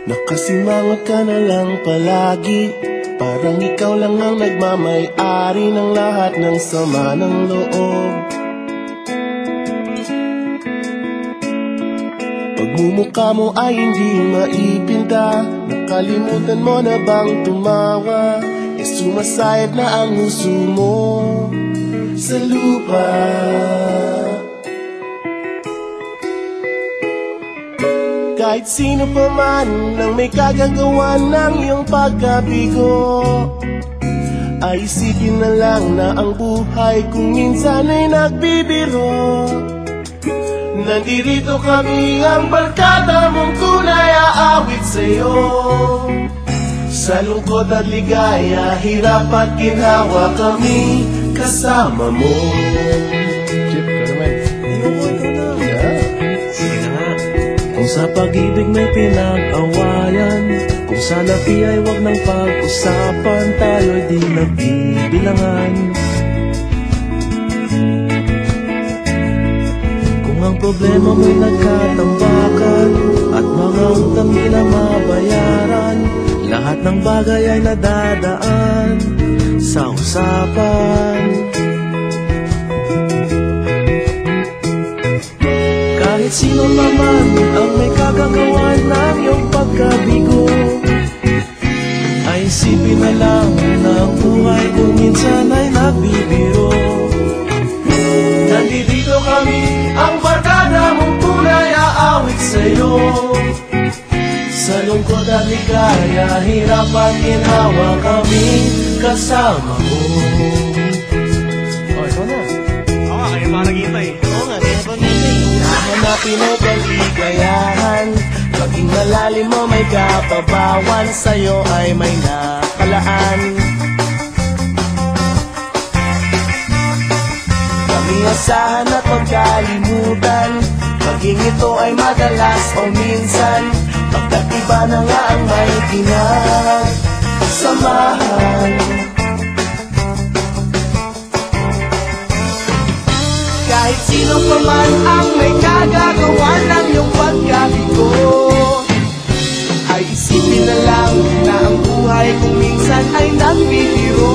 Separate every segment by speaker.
Speaker 1: Nakasimangot ka na lang palagi, parang ikaw lang ang nagmamay-ari ng lahat ng sama ng loob. Pagmumukha mo ay hindi maipinta, nakalimutan mo na bang tumawa? E sumasayad na ang huso mo sa lupa. Kahit sino pa man ang may kagagawa ng iyong pagkabigo, ay isipin na lang na ang buhay kung minsan ay nagbibiro. Nandirito kami ang barkada mong tunay aawit sa'yo. Sa lungkot at ligaya, hirap at ginhawa kami kasama mo. Chip, ka naman. Sige na nga. Kung sa pag-ibig may pinag-awayan, kung sa labi ay wag nang pag-usapan, tayo'y di nagbibilangan. Kung ang problema mo'y nagkatambakan at mga utang di na mabayaran, lahat ng bagay ay nadadaan sa usapan. Kahit sino naman ang may kagagawa ng iyong pagkabigo, ay isipin na lang na ang buhay kung minsan ay nagbibiro. Nandito kami, ang barkada mong tunay aawit sa'yo. Sa lungkot at ligaya, hirap at ginhawa kami kasama mo. Oh, ito na. Oo nga, kaya parang naghihintay. Oo nga, kaya parang naghihintay. Hanapin mo kaligayahan, maging malalim mo may kapabawan, sa'yo ay may nakalaan. Kami asahan at magkalimutan, maging ito ay madalas o minsan, pagkat iba na nga ang may pinagsamahan. Kahit sino pa man ang may kagagawa ng iyong pagkabigo, ay isipin na lang na ang buhay kung minsan ay nagbibiro.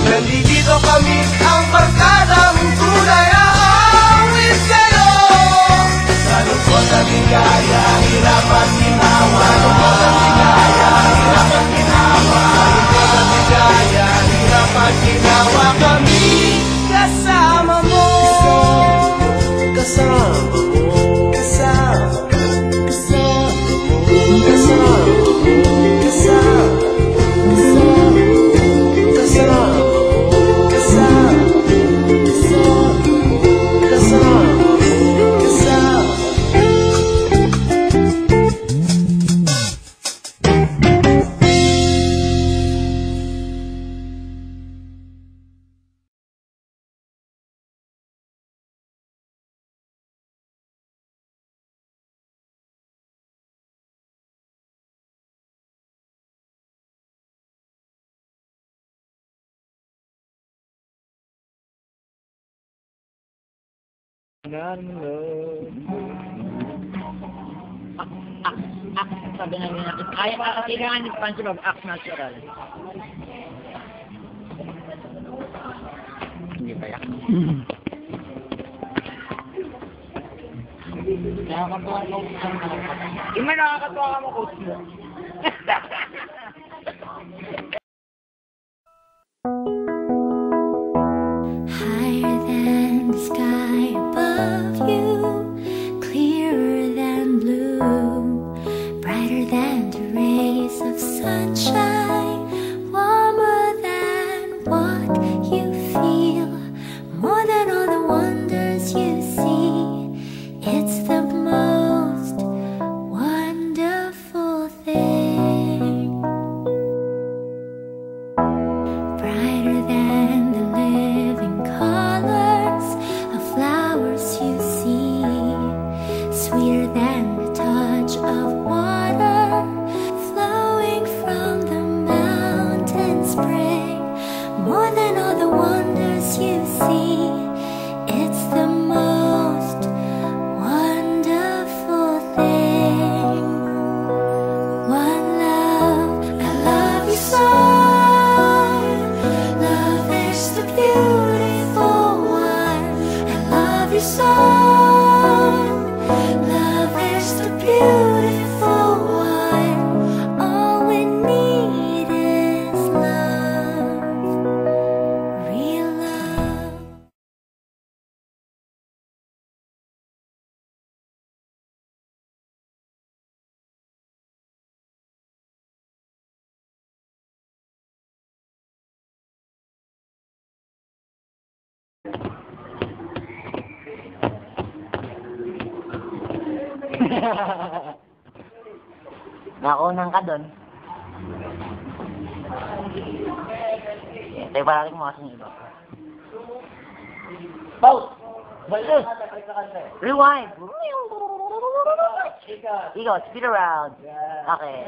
Speaker 1: Nandito kami, ang barkada mong tunay aawit sa'yo. Sa lungkot at ligaya, hirap at ginhawa. Sa lungkot at ligaya, hirap at ginhawa. Sa lungkot at ligaya, hirap at ginhawa kami kasama mo. Kasama mo. Kasama mo. Kasama mo. Kasama mo. Kasama mo. Kasama mo.
Speaker 2: Sabi na nila, kailangan ni SpongeBob act natural. Hindi pa yan. Nakakatawa mo. Ima, nakakatawa ka mo, coach mo.
Speaker 3: Higher than the sky above you, clearer than blue, brighter than the rays of sunshine, warmer than what you feel, more than all the wonders you see. It's the most wonderful thing, brighter than
Speaker 2: Nakunan ka doon. Tayo parating mo kasi iba. Pause! Balis! Rewind! Ikaw, speed around. Okay.